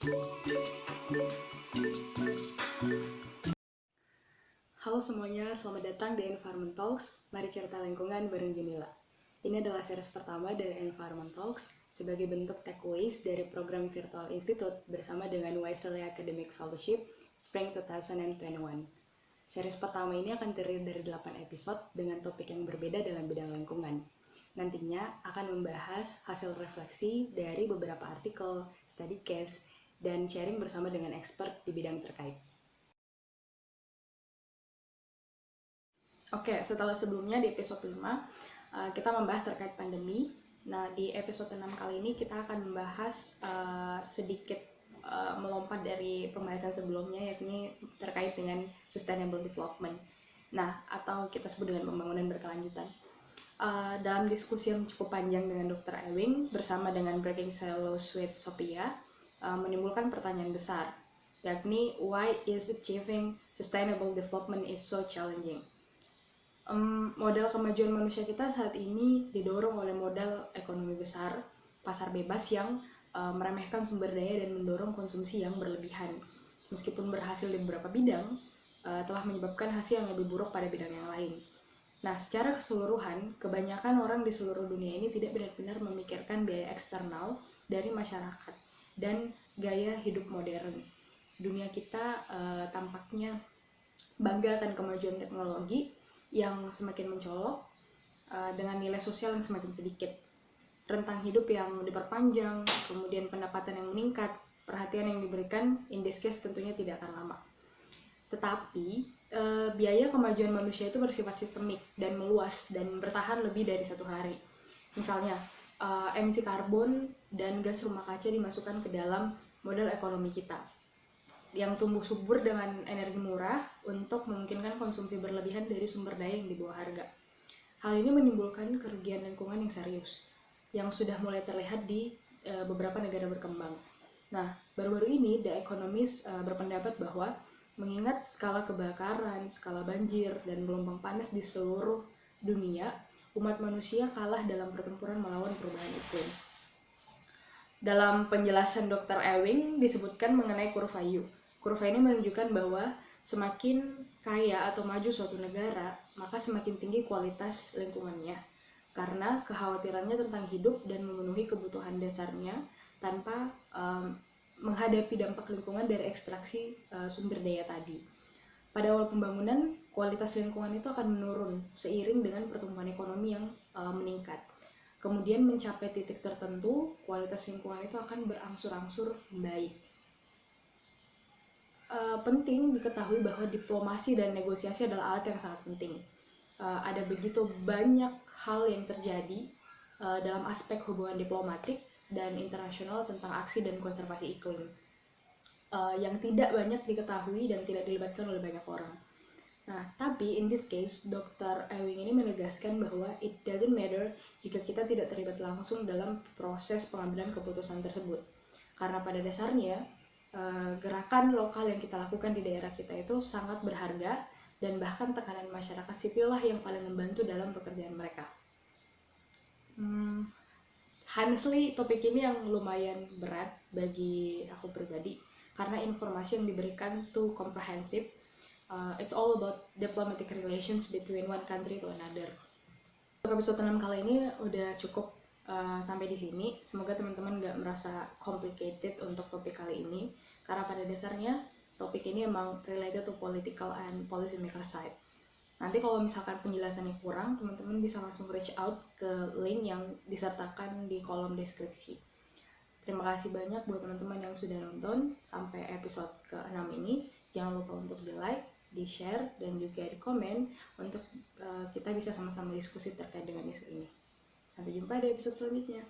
Halo semuanya, selamat datang di Environment Talks. Mari cerita lingkungan bareng Junila. Ini adalah series pertama dari Environment Talks sebagai bentuk takeaways dari program Virtual Institute bersama dengan Wisely Academic Fellowship Spring 2021. Series pertama ini akan terdiri dari 8 episode dengan topik yang berbeda dalam bidang lingkungan. Nantinya akan membahas hasil refleksi dari beberapa artikel, study case, dan sharing bersama dengan expert di bidang terkait. Oke, setelah sebelumnya di episode 5, kita membahas terkait pandemi. Nah, di episode 6 kali ini kita akan membahas sedikit melompat dari pembahasan sebelumnya, yakni terkait dengan sustainable development. Nah, atau kita sebut dengan pembangunan berkelanjutan. Dalam diskusi yang cukup panjang dengan Dr. Ewing bersama dengan Breaking Silos with Sophia, menimbulkan pertanyaan besar, yakni why is achieving sustainable development is so challenging? Modal kemajuan manusia kita saat ini didorong oleh modal ekonomi besar, pasar bebas yang meremehkan sumber daya dan mendorong konsumsi yang berlebihan. Meskipun berhasil di beberapa bidang, telah menyebabkan hasil yang lebih buruk pada bidang yang lain. Nah, secara keseluruhan, kebanyakan orang di seluruh dunia ini tidak benar-benar memikirkan biaya eksternal dari masyarakat dan gaya hidup modern. Dunia kita tampaknya bangga akan kemajuan teknologi yang semakin mencolok dengan nilai sosial yang semakin sedikit. Rentang hidup yang diperpanjang, kemudian pendapatan yang meningkat, perhatian yang diberikan, in this case tentunya tidak akan lama. Tetapi, biaya kemajuan manusia itu bersifat sistemik dan meluas dan bertahan lebih dari satu hari. Misalnya, emisi karbon dan gas rumah kaca dimasukkan ke dalam model ekonomi kita yang tumbuh subur dengan energi murah untuk memungkinkan konsumsi berlebihan dari sumber daya yang di bawah harga. Hal ini menimbulkan kerugian lingkungan yang serius, yang sudah mulai terlihat di beberapa negara berkembang. Nah, baru-baru ini The Economist berpendapat bahwa mengingat skala kebakaran, skala banjir, dan gelombang panas di seluruh dunia, umat manusia kalah dalam pertempuran melawan perubahan iklim. Dalam penjelasan Dr. Ewing disebutkan mengenai kurva U. Kurva ini menunjukkan bahwa semakin kaya atau maju suatu negara, maka semakin tinggi kualitas lingkungannya. Karena kekhawatirannya tentang hidup dan memenuhi kebutuhan dasarnya tanpa menghadapi dampak lingkungan dari ekstraksi sumber daya tadi. Pada awal pembangunan, kualitas lingkungan itu akan menurun seiring dengan pertumbuhan ekonomi yang meningkat. Kemudian mencapai titik tertentu, kualitas lingkungan itu akan berangsur-angsur membaik. Penting diketahui bahwa diplomasi dan negosiasi adalah alat yang sangat penting. Ada begitu banyak hal yang terjadi dalam aspek hubungan diplomatik dan internasional tentang aksi dan konservasi iklim yang tidak banyak diketahui dan tidak dilibatkan oleh banyak orang. Nah, tapi in this case, Dr. Ewing ini menegaskan bahwa it doesn't matter jika kita tidak terlibat langsung dalam proses pengambilan keputusan tersebut. Karena pada dasarnya, gerakan lokal yang kita lakukan di daerah kita itu sangat berharga dan bahkan tekanan masyarakat sipil lah yang paling membantu dalam pekerjaan mereka. Honestly, topik ini yang lumayan berat bagi aku pribadi karena informasi yang diberikan too comprehensive. It's all about diplomatic relations between one country to another. Untuk episode 6 kali ini udah cukup sampai di sini. Semoga teman-teman gak merasa complicated untuk topik kali ini, karena pada dasarnya topik ini emang related to political and policy maker side. Nanti kalau misalkan penjelasannya kurang, teman-teman bisa langsung reach out ke link yang disertakan di kolom deskripsi. Terima kasih banyak buat teman-teman yang sudah nonton sampai episode ke-6 ini. Jangan lupa untuk di-like, di-share, dan juga di-komen untuk kita bisa sama-sama diskusi terkait dengan isu ini. Sampai jumpa di episode selanjutnya.